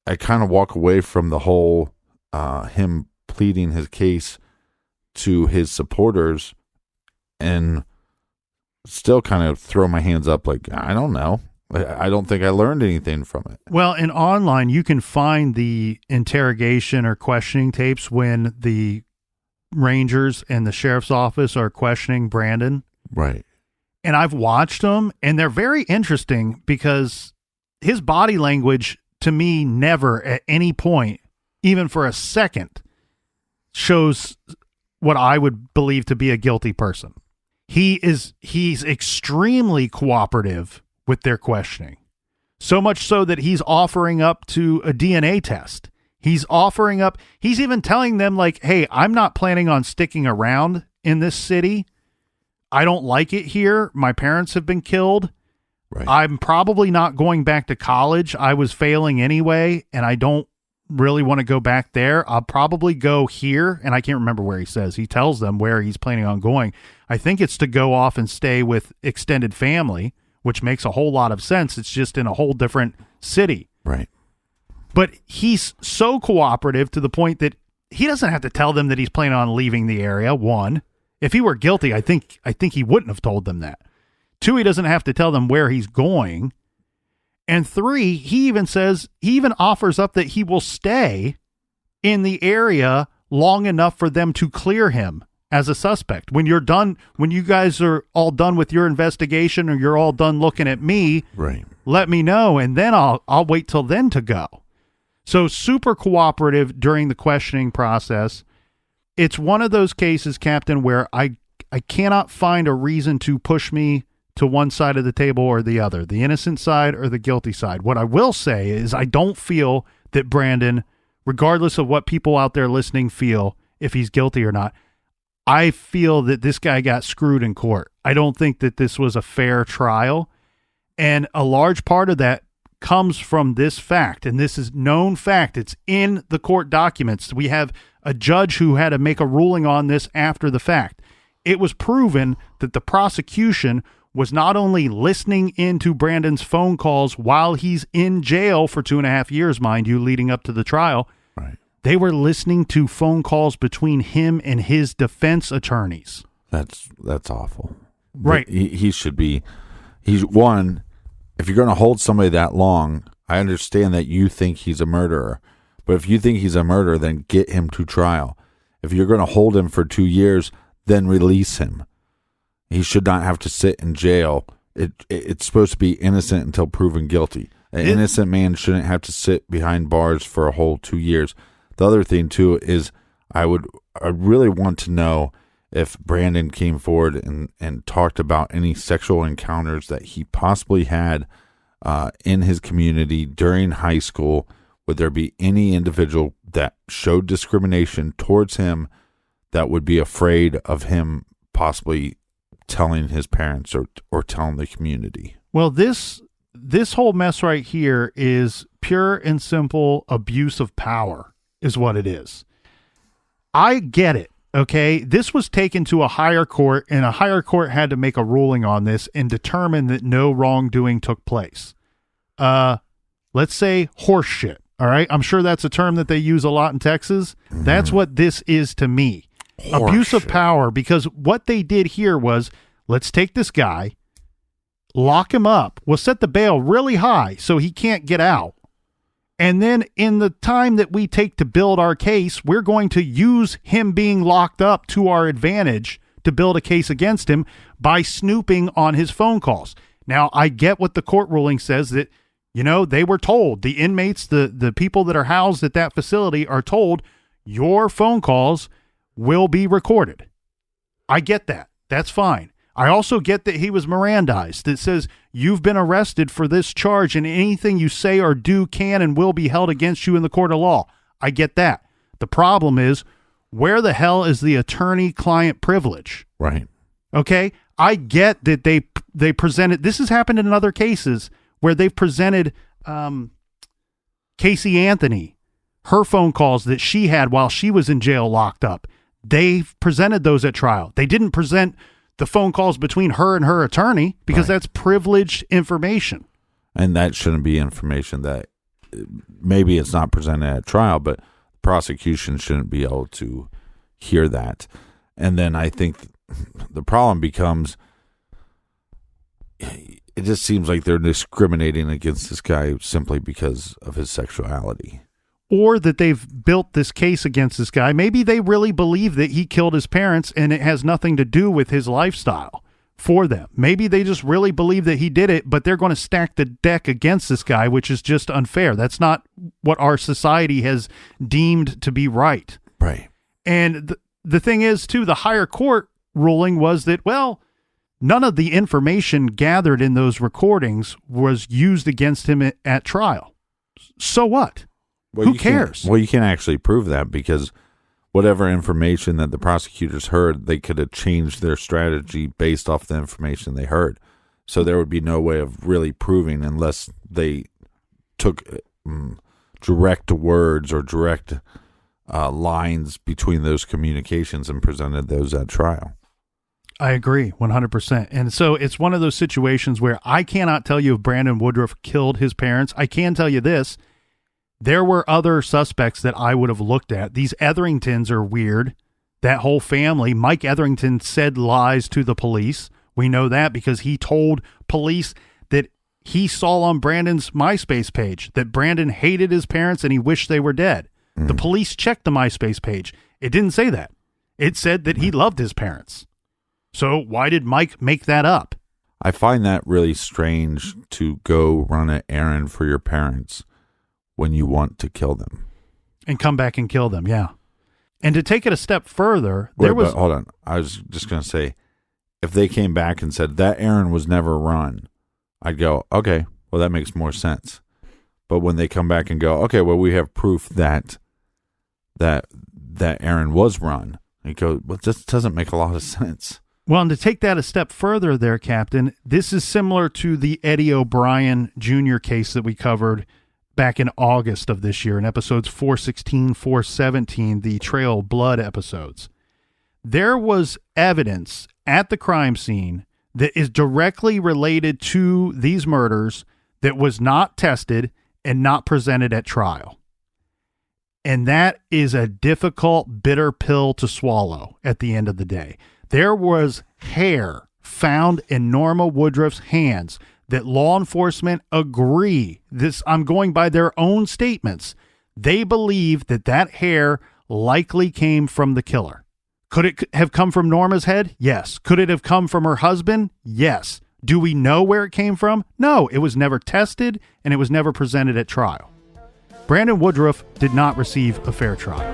I kind of walk away from the whole him pleading his case to his supporters and still kind of throw my hands up like, I don't know. I don't think I learned anything from it. Well, and online you can find the interrogation or questioning tapes when the Rangers and the sheriff's office are questioning Brandon. Right. And I've watched them, and they're very interesting because his body language, to me, never at any point, even for a second, shows what I would believe to be a guilty person. He's extremely cooperative with their questioning. So much so that he's offering up to a DNA test. He's even telling them like, hey, I'm not planning on sticking around in this city. I don't like it here. My parents have been killed. Right. I'm probably not going back to college. I was failing anyway, and I don't really want to go back there. I'll probably go here, and I can't remember where he says. He tells them where he's planning on going. I think it's to go off and stay with extended family, which makes a whole lot of sense. It's just in a whole different city. Right. But he's so cooperative to the point that he doesn't have to tell them that he's planning on leaving the area. One, if he were guilty, I think he wouldn't have told them that. Two, he doesn't have to tell them where he's going. And three, he even offers up that he will stay in the area long enough for them to clear him as a suspect. When you guys are all done with your investigation or you're all done looking at me, right, let me know, and then I'll wait till then to go. So super cooperative during the questioning process. It's one of those cases, Captain, where I cannot find a reason to push me to one side of the table or the other, the innocent side or the guilty side. What I will say is I don't feel that Brandon, regardless of what people out there listening feel, if he's guilty or not, I feel that this guy got screwed in court. I don't think that this was a fair trial. And a large part of that comes from this fact, and this is known fact. It's in the court documents. We have a judge who had to make a ruling on this after the fact. It was proven that the prosecution was not only listening into Brandon's phone calls while he's in jail for 2.5 years, mind you, leading up to the trial. Right. They were listening to phone calls between him and his defense attorneys. That's awful. Right. He should be. He's one. If you're going to hold somebody that long, I understand that you think he's a murderer. But if you think he's a murderer, then get him to trial. If you're going to hold him for 2 years, then release him. He should not have to sit in jail. It's supposed to be innocent until proven guilty. An innocent man shouldn't have to sit behind bars for a whole 2 years. The other thing, too, is I really want to know if Brandon came forward and talked about any sexual encounters that he possibly had in his community during high school. Would there be any individual that showed discrimination towards him that would be afraid of him possibly telling his parents or telling the community? Well, this whole mess right here is pure and simple abuse of power is what it is. I get it. Okay, this was taken to a higher court, and a higher court had to make a ruling on this and determine that no wrongdoing took place. Let's say horse shit. All right, I'm sure that's a term that they use a lot in Texas. That's what this is to me. Abuse of power, because what they did here was, let's take this guy, lock him up, we'll set the bail really high so he can't get out. And then in the time that we take to build our case, we're going to use him being locked up to our advantage to build a case against him by snooping on his phone calls. Now, I get what the court ruling says, that, you know, they were told, the inmates, the people that are housed at that facility are told, your phone calls will be recorded. I get that. That's fine. I also get that he was Mirandized. That says you've been arrested for this charge and anything you say or do can and will be held against you in the court of law. I get that. The problem is, where the hell is the attorney-client privilege? Right. Okay? I get that they presented, this has happened in other cases where they've presented Casey Anthony, her phone calls that she had while she was in jail locked up. They've presented those at trial. They didn't present the phone calls between her and her attorney because that's privileged information. And that shouldn't be information that maybe it's not presented at trial, but the prosecution shouldn't be able to hear that. And then I think the problem becomes, it just seems like they're discriminating against this guy simply because of his sexuality. Or that they've built this case against this guy. Maybe they really believe that he killed his parents and it has nothing to do with his lifestyle for them. Maybe they just really believe that he did it, but they're going to stack the deck against this guy, which is just unfair. That's not what our society has deemed to be right. Right. And the thing is, too, the higher court ruling was that, well, none of the information gathered in those recordings was used against him at trial. So what? Well, who cares? You can't actually prove that because whatever information that the prosecutors heard, they could have changed their strategy based off the information they heard. So there would be no way of really proving unless they took direct words or direct lines between those communications and presented those at trial. I agree 100%. And so it's one of those situations where I cannot tell you if Brandon Woodruff killed his parents. I can tell you this. There were other suspects that I would have looked at. These Etheringtons are weird. That whole family, Mike Etherington said lies to the police. We know that because he told police that he saw on Brandon's MySpace page that Brandon hated his parents and he wished they were dead. The police checked the MySpace page. It didn't say that. It said that he loved his parents. So why did Mike make that up? I find that really strange to go run an errand for your parents when you want to kill them. And come back and kill them, yeah. And to take it a step further, hold on. I was just going to say, if they came back and said that errand was never run, I'd go, okay, well, that makes more sense. But when they come back and go, okay, well, we have proof that Aaron was run, you go, well, this doesn't make a lot of sense. Well, and to take that a step further there, Captain, this is similar to the Eddie O'Brien Jr. case that we covered back in August of this year in episodes 416, 417, the Trail of Blood episodes. There was evidence at the crime scene that is directly related to these murders that was not tested and not presented at trial. And that is a difficult, bitter pill to swallow at the end of the day. There was hair found in Norma Woodruff's hands that law enforcement agree. I'm going by their own statements. They believe that hair likely came from the killer. Could it have come from Norma's head? Yes. Could it have come from her husband? Yes. Do we know where it came from? No, it was never tested and it was never presented at trial. Brandon Woodruff did not receive a fair trial.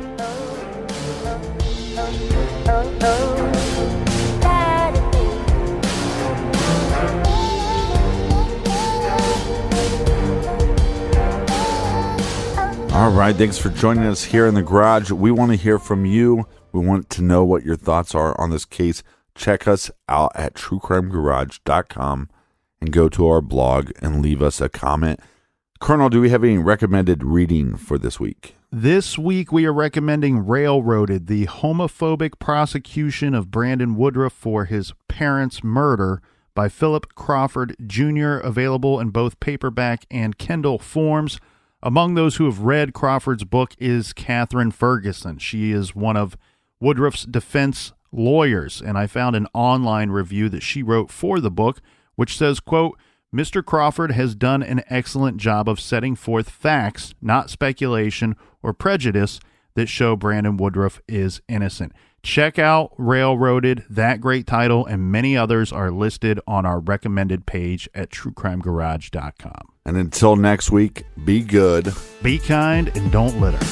All right, thanks for joining us here in the garage. We want to hear from you. We want to know what your thoughts are on this case. Check us out at truecrimegarage.com and go to our blog and leave us a comment. Colonel, do we have any recommended reading for this week? This week we are recommending Railroaded, the homophobic prosecution of Brandon Woodruff for his parents' murder by Philip Crawford Jr., available in both paperback and Kindle forms. Among those who have read Crawford's book is Catherine Ferguson. She is one of Woodruff's defense lawyers, and I found an online review that she wrote for the book, which says, quote, Mr. Crawford has done an excellent job of setting forth facts, not speculation or prejudice, that show Brandon Woodruff is innocent. Check out Railroaded. That great title and many others are listed on our recommended page at truecrimegarage.com. And until next week, be good, be kind, and don't litter.